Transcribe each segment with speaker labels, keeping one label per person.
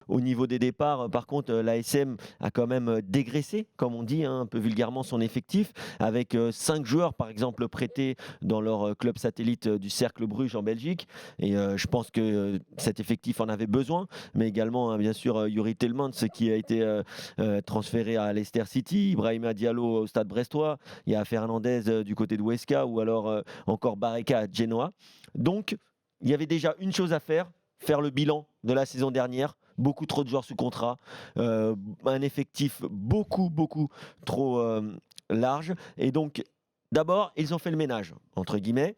Speaker 1: au niveau des départs, par contre, l'ASM a quand même dégraissé, comme on dit, hein, un peu vulgairement, son effectif, avec 5 joueurs, par exemple, prêtés dans leur club satellite du Cercle Bruges en Belgique. Et je pense que cet effectif en avait besoin, mais également, hein, bien sûr, Yuri Tillmans qui a été transféré à Leicester City, Ibrahima Diallo au Stade Brestois, il y a Fernandez du côté de Huesca ou alors encore Barreca à Genoa. Donc, il y avait déjà une chose à faire le bilan de la saison dernière. Beaucoup trop de joueurs sous contrat, un effectif beaucoup trop large. Et donc, d'abord, ils ont fait le ménage, entre guillemets.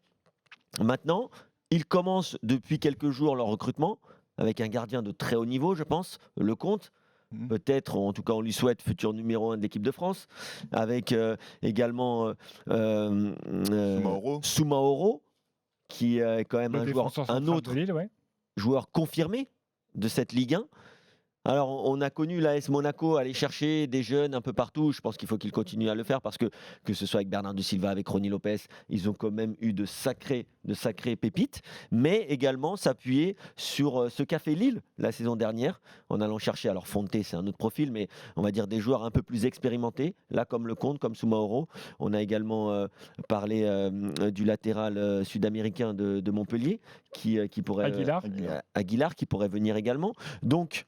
Speaker 1: Maintenant, ils commencent depuis quelques jours leur recrutement avec un gardien de très haut niveau, je pense, Lecomte.
Speaker 2: Mhm.
Speaker 1: Peut-être, en tout cas on lui souhaite, futur numéro 1 de l'équipe de France, avec également
Speaker 2: Soumaoro.
Speaker 1: Soumaoro, qui est quand même
Speaker 3: Le défenseur
Speaker 1: un
Speaker 3: central de
Speaker 1: autre
Speaker 3: Lille, ouais.
Speaker 1: joueur confirmé de cette Ligue 1. Alors, on a connu l'AS Monaco aller chercher des jeunes un peu partout. Je pense qu'il faut qu'ils continuent à le faire parce que ce soit avec Bernardo Silva, avec Rony Lopez, ils ont quand même eu de sacrées pépites, mais également s'appuyer sur ce qu'a fait Lille la saison dernière en allant chercher, alors Fonte, c'est un autre profil, mais on va dire des joueurs un peu plus expérimentés, là comme Lecomte, comme Soumaoro. On a également parlé du latéral sud-américain de Montpellier qui pourrait,
Speaker 3: Aguilar.
Speaker 1: Aguilar, qui pourrait venir également. Donc,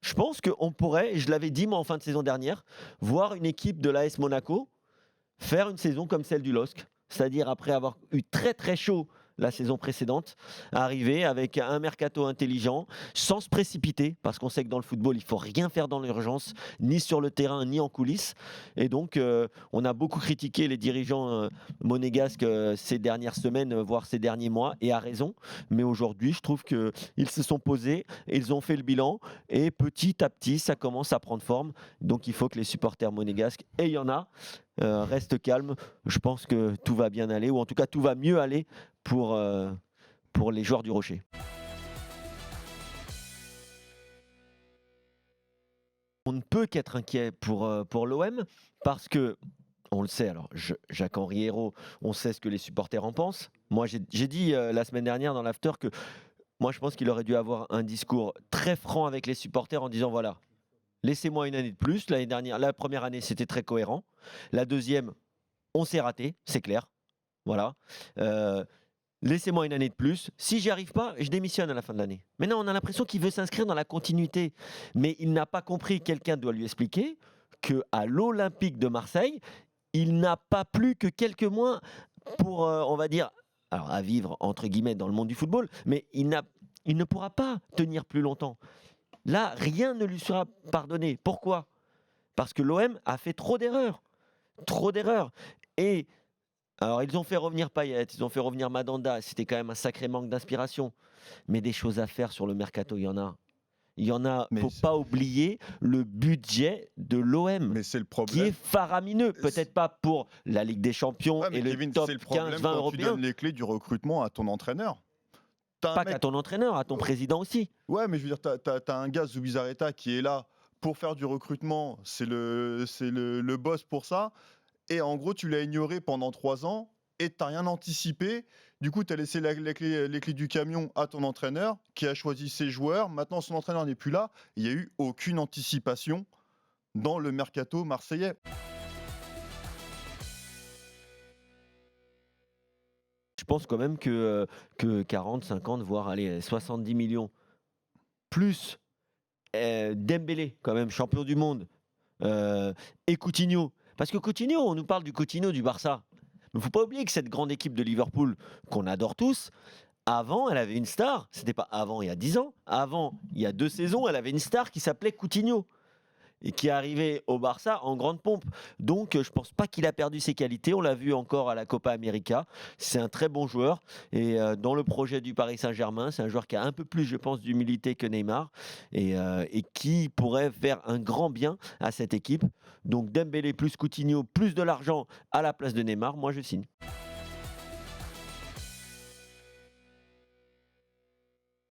Speaker 1: je pense qu'on pourrait, et je l'avais dit moi en fin de saison dernière, voir une équipe de l'AS Monaco faire une saison comme celle du LOSC. C'est-à-dire après avoir eu très chaud la saison précédente, arriver avec un mercato intelligent, sans se précipiter, parce qu'on sait que dans le football, il ne faut rien faire dans l'urgence, ni sur le terrain, ni en coulisses. Et donc, on a beaucoup critiqué les dirigeants monégasques ces dernières semaines, voire ces derniers mois, et à raison. Mais aujourd'hui, je trouve qu'ils se sont posés, ils ont fait le bilan, et petit à petit, ça commence à prendre forme. Donc, il faut que les supporters monégasques, et il y en a, restent calmes. Je pense que tout va bien aller, ou en tout cas, tout va mieux aller pour les joueurs du Rocher. On ne peut qu'être inquiet pour l'OM parce que, on le sait, alors Jacques-Henri Hérault, on sait ce que les supporters en pensent. Moi, j'ai dit la semaine dernière dans l'after que moi, je pense qu'il aurait dû avoir un discours très franc avec les supporters en disant voilà, laissez-moi une année de plus. L'année dernière, la première année, c'était très cohérent. La deuxième, on s'est raté, c'est clair. Voilà. Laissez-moi une année de plus. Si j'y arrive pas, je démissionne à la fin de l'année. Maintenant, on a l'impression qu'il veut s'inscrire dans la continuité. Mais il n'a pas compris, quelqu'un doit lui expliquer, qu'à l'Olympique de Marseille, il n'a pas plus que quelques mois pour, on va dire, alors à vivre, entre guillemets, dans le monde du football, mais il ne pourra pas tenir plus longtemps. Là, rien ne lui sera pardonné. Pourquoi ? Parce que l'OM a fait trop d'erreurs. Trop d'erreurs. Et alors, ils ont fait revenir Payet, ils ont fait revenir Mandanda. C'était quand même un sacré manque d'inspiration. Mais des choses à faire sur le mercato, il y en a. Il y en a, il ne faut pas oublier le budget de l'OM,
Speaker 2: Mais c'est le
Speaker 1: qui
Speaker 2: problème.
Speaker 1: est faramineux. Peut-être pas pour la Ligue des Champions
Speaker 2: Ouais, mais
Speaker 1: et le
Speaker 2: Kevin,
Speaker 1: top
Speaker 2: c'est le problème
Speaker 1: 15-20
Speaker 2: quand tu
Speaker 1: européen.
Speaker 2: donnes les clés du recrutement à ton entraîneur. T'as un
Speaker 1: Pas
Speaker 2: mec-
Speaker 1: qu'à ton entraîneur, à ton président aussi.
Speaker 2: Ouais, mais je veux dire, t'as un gars, Zubizarreta, qui est là pour faire du recrutement. C'est le boss pour ça. Et en gros, tu l'as ignoré pendant 3 ans et t'as rien anticipé. Du coup, tu as laissé les clés du camion à ton entraîneur qui a choisi ses joueurs. Maintenant, son entraîneur n'est plus là. Il n'y a eu aucune anticipation dans le mercato marseillais.
Speaker 1: Je pense quand même que 40, 50, voire allez, 70 millions, plus Dembélé, quand même champion du monde, et Coutinho. Parce que Coutinho, on nous parle du Coutinho du Barça. Mais il ne faut pas oublier que cette grande équipe de Liverpool, qu'on adore tous, avant, elle avait une star. C'était pas avant, il y a 10 ans. Avant, il y a 2 saisons, elle avait une star qui s'appelait Coutinho et qui est arrivé au Barça en grande pompe. Donc, je pense pas qu'il a perdu ses qualités. On l'a vu encore à la Copa América. C'est un très bon joueur. Et dans le projet du Paris Saint-Germain, c'est un joueur qui a un peu plus, je pense, d'humilité que Neymar et qui pourrait faire un grand bien à cette équipe. Donc, Dembélé plus Coutinho, plus de l'argent à la place de Neymar, moi je signe.